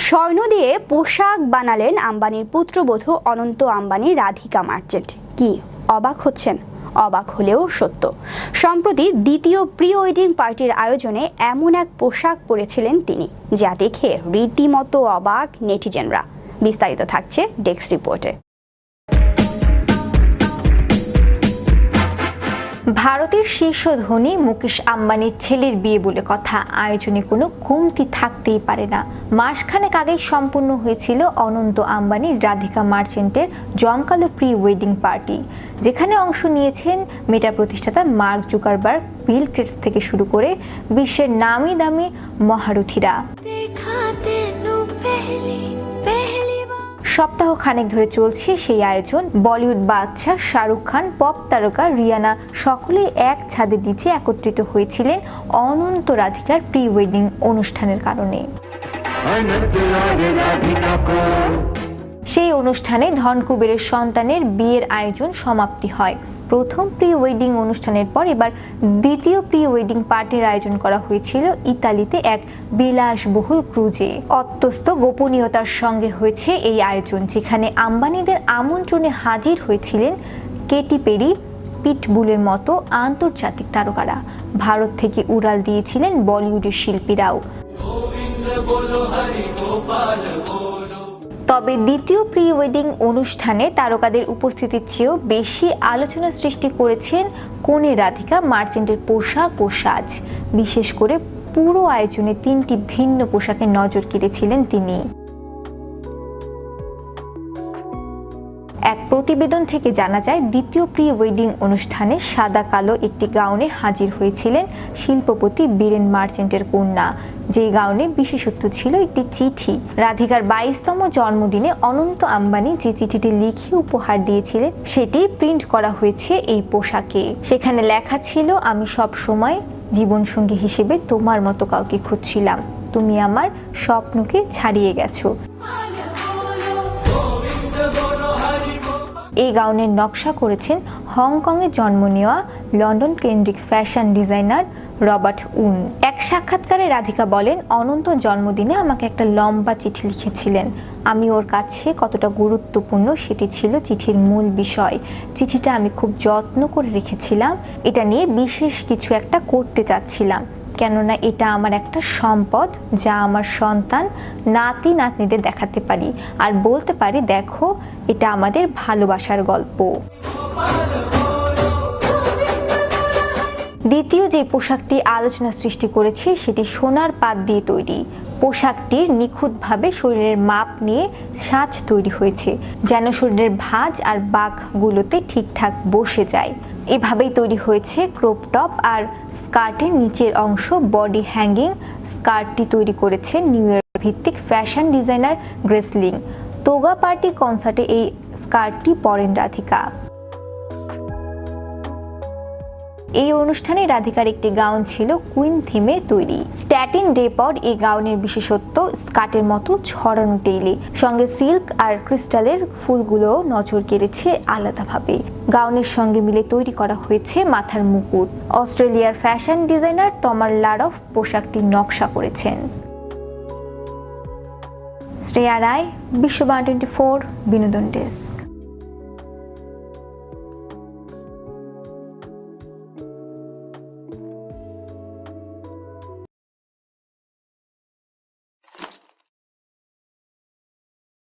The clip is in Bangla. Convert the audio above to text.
স্বর্ণ দিয়ে পোশাক বানালেন আম্বানির পুত্রবধূ অনন্ত আম্বানি রাধিকা মার্চেন্ট। কি অবাক হচ্ছেন? অবাক হলেও সত্য। সম্প্রতি দ্বিতীয় প্রি ওয়েডিং পার্টির আয়োজনে এমন এক পোশাক পরেছিলেন তিনি, যা দেখে রীতিমতো অবাক নেটিজেনরা। বিস্তারিত থাকছে ডেস্ক রিপোর্টে। ভারতের শীর্ষ ধনী মুকেশ আম্বানির ছেলের বিয়ে বলে কথা, আয়োজনে কোনো কমতি থাকতেই পারে না। মাসখানেক আগেই সম্পূর্ণ হয়েছিল অনন্ত আম্বানির রাধিকা মার্চেন্টের জমকালো প্রি ওয়েডিং পার্টি, যেখানে অংশ নিয়েছেন মেটা প্রতিষ্ঠাতা মার্ক জুকারবার্গ, বিল গেটস থেকে শুরু করে বিশ্বের নামি দামি মহারথীরা। সপ্তাহ খানেক ধরে চলছে সেই আয়োজন। বলিউড বাদশা শাহরুখ খান, পপ তারকা রিয়ানা সকলেই এক ছাদের নিচে একত্রিত হয়েছিলেন অনন্ত রাধিকার প্রি ওয়েডিং অনুষ্ঠানের কারণে। সেই অনুষ্ঠানে ধনকুবেরের সন্তানের বিয়ের আয়োজন সমাপ্তি হয়। প্রথম প্রি ওয়েডিং অনুষ্ঠানের পর এবার দ্বিতীয় প্রি ওয়েডিং পার্টির আয়োজন করা হয়েছিল ইতালিতে এক বিলাসবহুল ক্রুজে। অত্যস্ত গোপনীয়তার সঙ্গে হয়েছে এই আয়োজন, যেখানে আম্বানিদের আমন্ত্রণে হাজির হয়েছিলেন কেটি পেরি, পিটবুলের মতো আন্তর্জাতিক তারকারা। ভারত থেকে উড়াল দিয়েছিলেন বলিউডের শিল্পীরাও। তবে দ্বিতীয় প্রি ওয়েডিং অনুষ্ঠানে তারকাদের উপস্থিতির চেয়েও বেশি আলোচনা সৃষ্টি করেছেন কনে রাধিকা মার্চেন্টের পোশাক ও সাজ। বিশেষ করে পুরো আয়োজনে 3টি ভিন্ন পোশাকে নজর কেড়েছিলেন তিনি। এক প্রতিবেদন থেকে জানা যায়, দ্বিতীয় প্রি ওয়েডিং অনুষ্ঠানে সাদা কালো একটি গাউনে হাজির হয়েছিলেন শিল্পপতি বীরেন মার্চেন্টের কন্যা। যে গাউনে বিশেষত্ব ছিল একটি চিঠি। রাধিকার 22তম জন্মদিনে অনন্ত আম্বানি যে চিঠিটি লিখে উপহার দিয়েছিলেন, সেটি প্রিন্ট করা হয়েছে এই পোশাকে। সেখানে লেখা ছিল, আমি সব সময় জীবনসঙ্গী হিসেবে তোমার মতো কাউকে খুঁজছিলাম, তুমি আমার স্বপ্নকে ছাড়িয়ে গেছো। এই গাউনের নকশা করেছেন হংকংয়ে জন্ম নেওয়া লন্ডন কেন্দ্রিক ফ্যাশন ডিজাইনার রবার্ট উন। এক সাক্ষাৎকারে রাধিকা বলেন, অনন্ত জন্মদিনে আমাকে একটা লম্বা চিঠি লিখেছিলেন। আমি ওর কাছে কতটা গুরুত্বপূর্ণ সেটি ছিল চিঠির মূল বিষয়। চিঠিটা আমি খুব যত্ন করে রেখেছিলাম। এটা নিয়ে বিশেষ কিছু একটা করতে চাচ্ছিলাম, কেননা এটা আমার একটা সম্পদ, যা আমার সন্তান নাতি নাতনিদের দেখাতে পারি আর বলতে পারি, দেখো এটা আমাদের ভালোবাসার গল্প। দ্বিতীয় যে পোশাকটি আলোচনা সৃষ্টি করেছে সেটি সোনার পাত দিয়ে তৈরি। পোশাকটির নিখুঁতভাবে শরীরের মাপ নিয়ে সাজ তৈরি হয়েছে, যেন শরীরের ভাঁজ আর বাঁকগুলোতে ঠিকঠাক বসে যায়। এভাবেই তৈরি হয়েছে ক্রপ টপ আর স্কার্টের নিচের অংশ বডি হ্যাঙ্গিং। স্কার্টটি তৈরি করেছে নিউ ইয়র্ক ভিত্তিক fashion designer Grace Ling. Toga party কনসার্টে এই স্কার্টটি পরেন রাধিকা। এই অনুষ্ঠানে রাধিকার একটি গাউন ছিল কুইন থিমে তৈরি। স্ট্যাটিন ডেপড এই গাউনের বিশেষত্ব, স্কার্টের মতো ছড়ানো টেইলে, সঙ্গে সিল্ক আর ক্রিস্টালের ফুলগুলোও নজর কেড়েছে আলাদাভাবে। গাউনের সঙ্গে মিলে তৈরি করা হয়েছে মাথার মুকুট। অস্ট্রেলিয়ার ফ্যাশন ডিজাইনার তমার লারফ পোশাকটির নকশা করেছেন। শ্রেয়া রায়, বিশ্ববাণী 24, বিনোদন ডেস্ক।